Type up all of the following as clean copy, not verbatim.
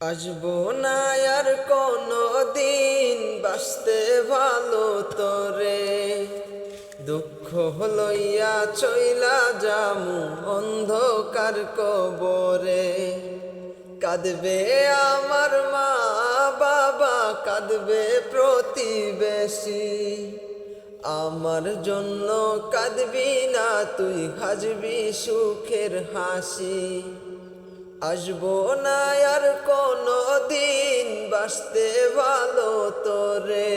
আসবো না আর কোনো দিন বাঁচতে ভালো তোরে, দুঃখ লইয়া চইলা যামু অন্ধকার কবরে। কাঁদবে আমার মা বাবা, কাঁদবে প্রতিবেশী, আমার জন্য কাঁদবি না তুই, হাসবি সুখের হাসি। আসবো না আর কোনো দিন বাঁচতে ভালো তোরে,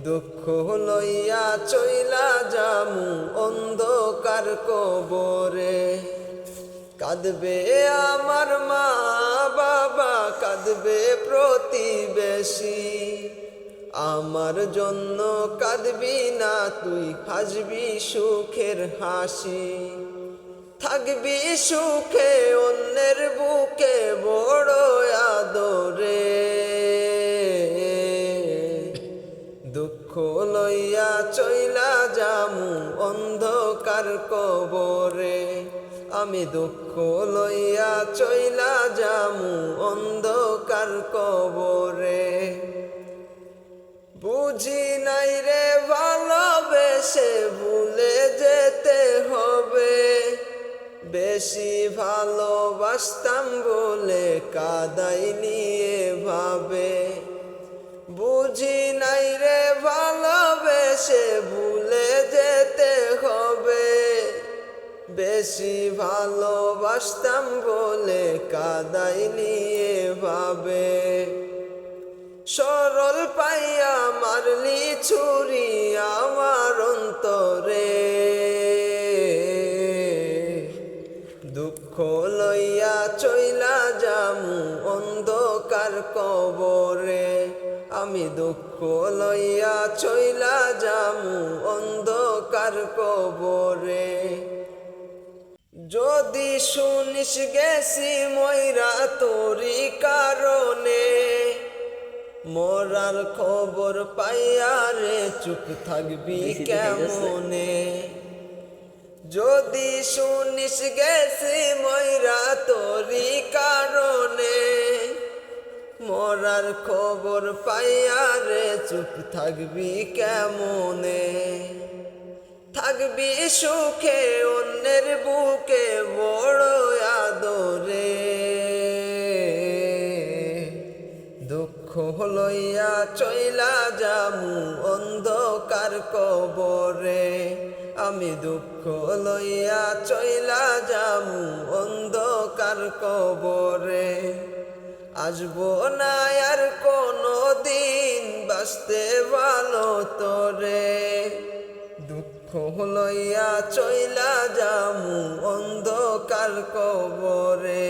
দুঃখ লইয়া চইলা যামু অন্ধকার কবরে। কাঁদবে আমার মা বাবা, কাঁদবে প্রতিবেশী, আমার জন্য কাঁদবি না তুই, হাসবি সুখের হাসি। থাকবি সুখে অন্যের বুকে বড় আদরে, দুঃখ লইয়া চইলা যামু অন্ধকার কবরে। আমি দুঃখ লইয়া চইলা যামু অন্ধকার কবরে। বুঝি নাই রে ভালোবেসে ভুলে যেতে হবে, বেশি ভালোবাসতাম বলে কাদাই নিয়ে ভাবে। বুঝি নাই রে ভালোবেসে ভুলে যেতে হবে, বেশি ভালোবাসতাম বলে কাদাই নিয়ে ভাবে। সরল পাইয়া মারলি ছুরি আমার অন্তরে, দুঃখ লইয়া চইলা যামু অন্ধকার কবরে। আমি দুঃখ লইয়া চইলা যামু অন্ধকার কবরে। যদি শুনিস গেছি ময়রা তোরি কারণে, মরার খবর পাইয়া রে চুপ থাকবি কেমনে। যদি শুনিস গেছি ময়রা তোরি কারণে, মরার খবর পাইয়া রে চুপ থাকবি কেমনে। থাকবি সুখে অন্যের বুকে বড় আদরে, দুঃখ লইয়া চইলা যামু অন্ধকার কবরে। আমি দুঃখ লইয়া চইলা যামু অন্ধকার কবরে। আসবো না আর কোনো দিন বাঁচতে ভালো তোরে, দুঃখ লইয়া চইলা যামু অন্ধকার কবরে।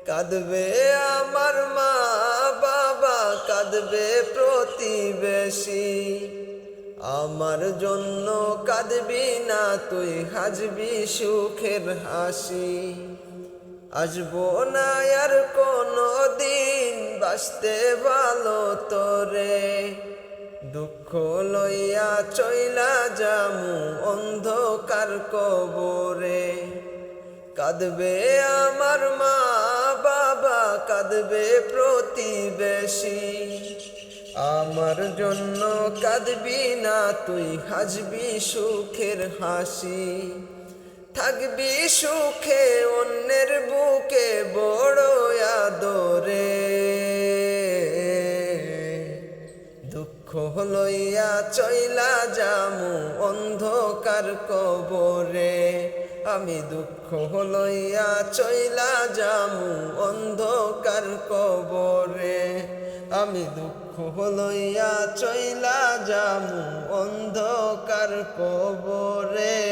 কাঁদবে আমার মা বাবা, কাঁদবে প্রতিবেশী, আমার জন্য কাঁদবি না তুই, হাসবি সুখের হাসি। আসবো না আর কোনো দিন বাঁচতে ভালো তোরে, দুঃখ লইয়া চইলা যামু অন্ধকার কবরে। কাঁদবে আমার মা বাবা, কাঁদবে প্রতিবেশী, আমার জন্য কাঁদবি না তুই, হাসবি সুখের হাসি। থাকবি সুখে অন্যের বুকে বড় আদরে, দুঃখ লইয়া চইলা যামু অন্ধকার কবরে। আমি দুঃখ লইয়া চইলা যামু অন্ধকার কবরে। আমি দুঃখ লইয়া চইলা যামু অন্ধকার কবরে।